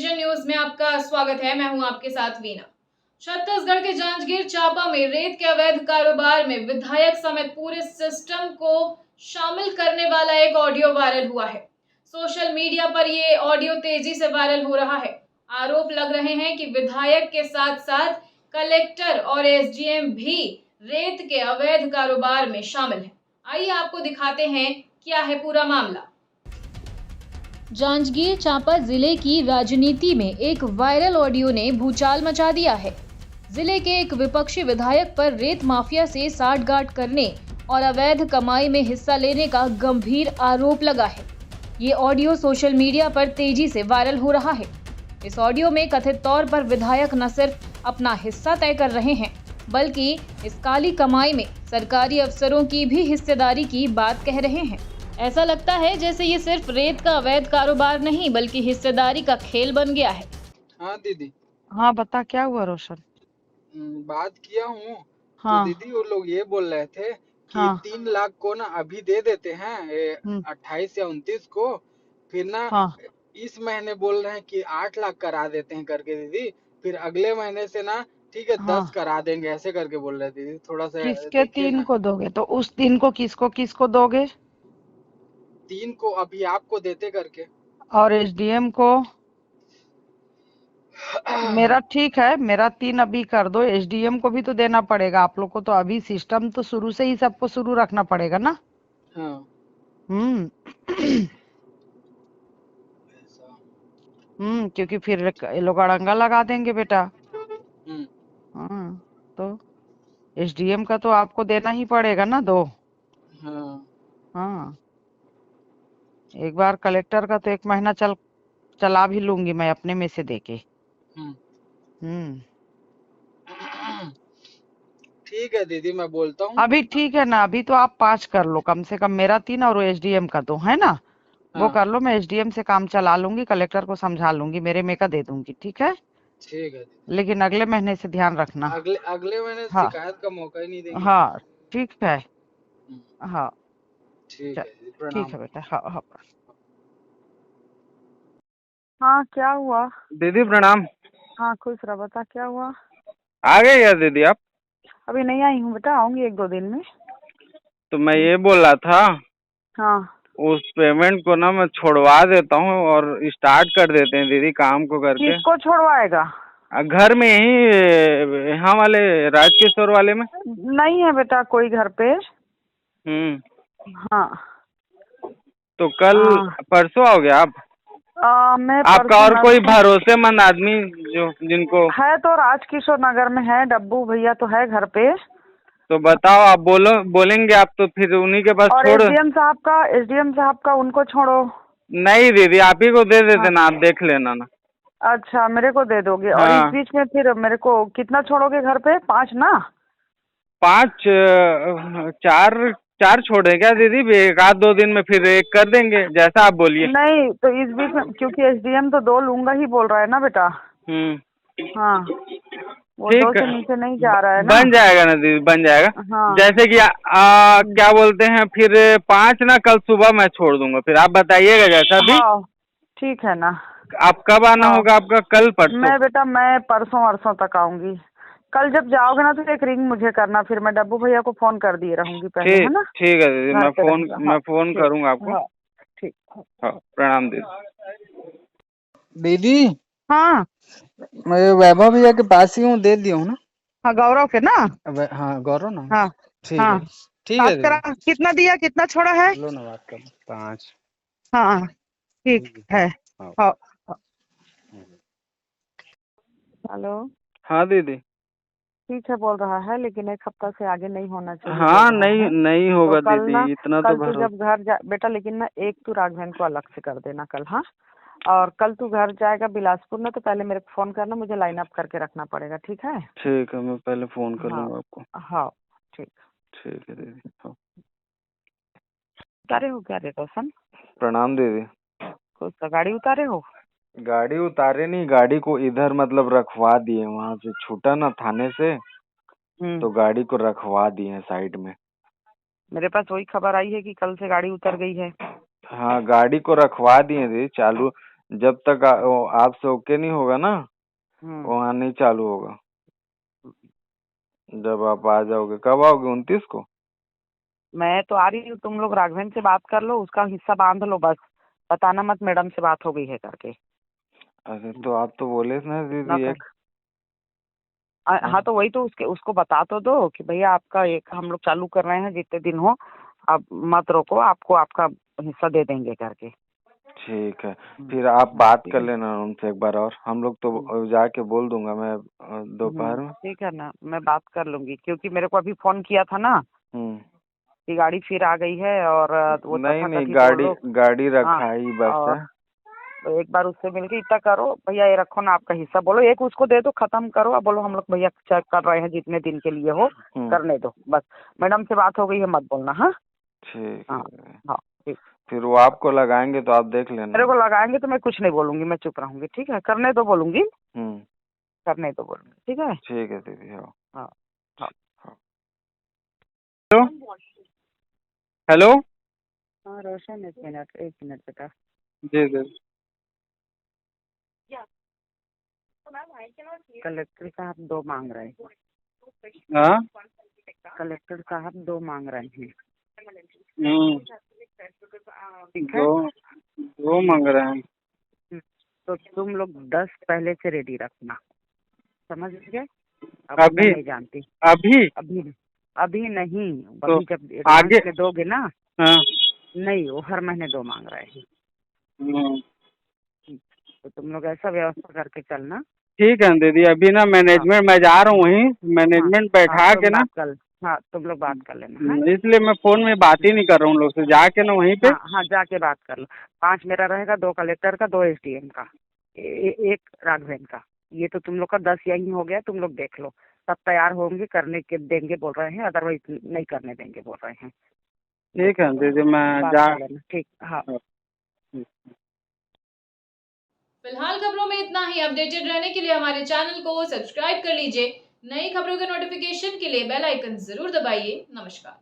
Vision news में आपका स्वागत है। मैं हूं आपके साथ वीना। छत्तीसगढ़ के जांजगीर चांपा में रेत के अवैध कारोबार में विधायक समेत पूरे सिस्टम को शामिल करने वाला एक ऑडियो वायरल हुआ है। सोशल मीडिया पर ये ऑडियो तेजी से वायरल हो रहा है। आरोप लग रहे हैं कि विधायक के साथ साथ कलेक्टर और एसडीएम भी रेत के अवैध कारोबार में शामिल हैं। आइए आपको दिखाते हैं क्या है पूरा मामला। जांजगीर चांपा जिले की राजनीति में एक वायरल ऑडियो ने भूचाल मचा दिया है। जिले के एक विपक्षी विधायक पर रेत माफिया से साठगांठ करने और अवैध कमाई में हिस्सा लेने का गंभीर आरोप लगा है। ये ऑडियो सोशल मीडिया पर तेजी से वायरल हो रहा है। इस ऑडियो में कथित तौर पर विधायक न सिर्फ अपना हिस्सा तय कर रहे हैं, बल्कि इस काली कमाई में सरकारी अफसरों की भी हिस्सेदारी की बात कह रहे हैं। ऐसा लगता है जैसे ये सिर्फ रेत का अवैध कारोबार नहीं बल्कि हिस्सेदारी का खेल बन गया है। हाँ दीदी। हाँ बता, क्या हुआ रोशन? बात किया हूँ। हाँ। तो दीदी वो लोग ये बोल रहे थे कि हाँ। 3 लाख को ना अभी दे देते हैं 28 या 29 को, फिर ना हाँ। इस महीने बोल रहे हैं कि 8 लाख करा देते हैं करके दीदी, फिर अगले महीने से ना ठीक है हाँ। 10 करा देंगे, ऐसे करके बोल रहे दीदी। थोड़ा सा किसके देखिए 3 ना। को दोगे? तो उस 3 को किसको किसको दोगे? 3 को अभी आपको देते करके। और एसडीएम को? मेरा ठीक है, मेरा 3 अभी कर दो। एसडीएम को भी तो देना पड़ेगा आप लोग को। तो अभी सिस्टम तो शुरू से ही सबको शुरू रखना पड़ेगा ना। हाँ। क्योंकि फिर ये लोग अड़ंगा लगा देंगे बेटा। हम्म। हाँ, तो एसडीएम का तो आपको देना ही पड़ेगा ना 2। हाँ। हाँ, एक बार कलेक्टर का तो 1 महीना चला भी लूंगी मैं अपने में से देके। ठीक है दीदी, मैं बोलता हूँ। अभी ठीक है ना? अभी तो आप 5 कर लो कम से कम। मेरा 3 और एसडीएम का 2 है ना। वो कर लो, मैं एसडीएम से काम चला लूंगी, कलेक्टर को समझा लूंगी, मेरे में का दे दूंगी। ठीक है, ठीक है दीदी। लेकिन अगले महीने से ध्यान रखना। अगले महीने हाँ। शिकायत का मौका ही नहीं देंगे। हाँ ठीक है। हाँ ठीक है दीदी, ठीक प्रणाम। है बेटा। हाँ हाँ। हाँ, क्या हुआ? दीदी प्रणाम। हाँ खुश रह। बता क्या हुआ? आ गए क्या दीदी आप? अभी नहीं आई हूँ बेटा, आऊंगी 1-2 दिन में। तो मैं ये बोल रहा था, हाँ। उस पेमेंट को ना मैं छोड़वा देता हूँ और स्टार्ट कर देते हैं दीदी काम को करके। किसको छोड़वाएगा? घर में ही, यहाँ वाले राजकिशोर वाले में। नहीं है बेटा कोई घर पे। हाँ, हाँ। तो कल परसों आओगे आप? मैं आपका और कोई भरोसेमंद आदमी जो जिनको है तो राजकिशोर नगर में है, डब्बू भैया तो है घर पे। तो बताओ, आप बोलेंगे आप तो फिर उन्हीं के पास और छोड़। एसडीएम साहब का उनको छोड़ो। नहीं दीदी, आप ही को दे देते हाँ। ना, आप देख लेना ना। अच्छा, मेरे को दे दोगे? हाँ। और इस बीच में फिर मेरे को कितना छोड़ोगे घर पे? 5 ना? 5 4 छोड़े क्या दीदी? 1-2 दिन में फिर 1 कर देंगे, जैसा आप बोलिए। नहीं तो इस बीच में, क्योंकि एसडीएम तो 2 लूंगा ही बोल रहा है ना बेटा। हाँ, वो 2 से नीचे नहीं जा रहा है ना। बन जाएगा ना दीदी, बन जाएगा। हाँ। जैसे कि क्या बोलते हैं, फिर 5 ना कल सुबह मैं छोड़ दूंगा, फिर आप बताइएगा जैसा भी। हाँ ठीक है ना। आप कब आना होगा आपका? कल परसों? मैं परसों वरसों तक आऊंगी। कल जब जाओगे ना तो एक रिंग मुझे करना, फिर मैं डब्बू भैया को फोन कर दिए रहूंगी पहले, है ना? ठीक है दीदी, मैं फोन करूंगा आपको। हाँ ठीक। हाँ, प्रणाम दीदी। दीदी हाँ। मैं वैभव भैया के पास ही हूँ, दे दिया हूँ ना। हाँ गौरव के ना? हाँ गौरव ना। हाँ ठीक हाँ। है। ठीक है बात कितना दिया, कितना छोड़ा है? लो ना, बात कर 5। हाँ ठीक है। हाँ। हेलो। हाँ दीदी। ठीक है बोल रहा है, लेकिन 1 हफ्ता से आगे नहीं होना चाहिए। हाँ नहीं होगा तो कल ना, दीदी, इतना कल तो तू जब घर जा बेटा, लेकिन ना एक तू राघवेन को अलग से कर देना कल। हाँ, और कल तू घर जाएगा बिलासपुर ना, तो पहले मेरे को फोन करना, मुझे लाइन अप करके रखना पड़ेगा। ठीक है? ठीक है, मैं पहले फोन कर लूंगा आपको। हाँ ठीक है दीदी। हाँ। उतारे हो क्या रे रोशन? प्रणाम दीदी। कुछ तो गाड़ी उतारे हो? गाड़ी उतारे नहीं, गाड़ी को इधर मतलब रखवा दिए, वहाँ से छूटा ना थाने से, तो गाड़ी को रखवा दिए साइड में। मेरे पास वही खबर आई है कि कल से गाड़ी उतर गई है। हाँ, गाड़ी को रखवा दिए दीदी, चालू जब तक आपसे ओके नहीं होगा ना, वहाँ नहीं चालू होगा। जब आप आ जाओगे, कब आओगे? 29 को? मैं तो आ रही हूँ, तुम लोग राघवेन से बात कर लो, उसका हिस्सा बांध लो बस, बताना मत मैडम से बात हो गई है करके। अरे तो आप तो बोले थे ना ना दीदी कर एक। हाँ तो वही तो उसको बता तो दो कि भैया आपका एक हम लोग चालू कर रहे हैं, जितने दिन हो आप मत रोको, आपको आपका हिस्सा दे देंगे करके। ठीक है, फिर आप बात ठीक कर है। लेना उनसे एक बार, और हम लोग तो जाके बोल दूंगा मैं दोपहर में। ठीक है ना, मैं बात कर लूंगी, क्योंकि मेरे को अभी फोन किया था ना कि गाड़ी फिर आ गई है, और वो नहीं नहीं, तथाकथित वो लोग। गाड़ी हाँ, रखा ही बस और है। तो एक बार उससे मिलके इतना करो, भैया ये रखो ना आपका हिस्सा, बोलो एक उसको दे दो, खत्म करो, अब बोलो हम लोग भैया चेक कर रहे हैं, जितने दिन के लिए हो करने दो बस। मैडम से बात हो गई है मत बोलना। हाँ ठीक हाँ है, हाँ ठीक। फिर वो आपको लगाएंगे तो आप देख मेरे लेना। को लगाएंगे तो मैं कुछ नहीं बोलूंगी, मैं चुप रहूंगी, ठीक है, करने दो बोलूंगी, करने दो बोलूंगी, ठीक है। ठीक है दीदी। हाँ हाँ हाँ। हाँ। हेलो। हाँ रोशन, एक मिनट बेटा। जी जी। कलेक्टर साहब 2 मांग रहे हैं। हाँ। कलेक्टर साहब 2 मांग रहे हैं। ठीक है, दो मांग रहे हैं। तो तुम लोग 10 पहले से रेडी रखना, समझ गए। अब मैं अभी नहीं जानती। अभी अभी नहीं, तो अभी जब एडवांस आगे। में दोगे ना। हाँ। नहीं, वो हर महीने 2 मांग रहे हैं। तो तुम लोग ऐसा व्यवस्था करके चलना। ठीक है दीदी, अभी ना मैनेजमेंट मैं जा रहा हूँ, वहीं हाँ मैनेजमेंट हाँ, बैठा के तुम ना। बात कर। हाँ, तुम लोग बात कर लेना। हाँ इसलिए मैं फोन में बात ही नहीं कर रहा हूँ लोग से, जाके ना वहीं पे। हाँ हाँ, जाके बात कर लो। 5 मेरा रहेगा, 2 कलेक्टर का, 2 एसडीएम का, एक राघवेन का। ये तो तुम लोग का 10 यही हो गया, तुम लोग देख लो। सब तैयार होंगे, करने के देंगे बोल रहे हैं, अदरवाइज नहीं करने देंगे बोल रहे हैं। ठीक है दीदी, मैं बात जा। कर लेना, ठीक। हाँ। फिलहाल खबरों में इतना ही। अपडेटेड रहने के लिए हमारे चैनल को सब्सक्राइब कर लीजिए। नई खबरों के नोटिफिकेशन के लिए बेल आइकन जरूर दबाइए। नमस्कार।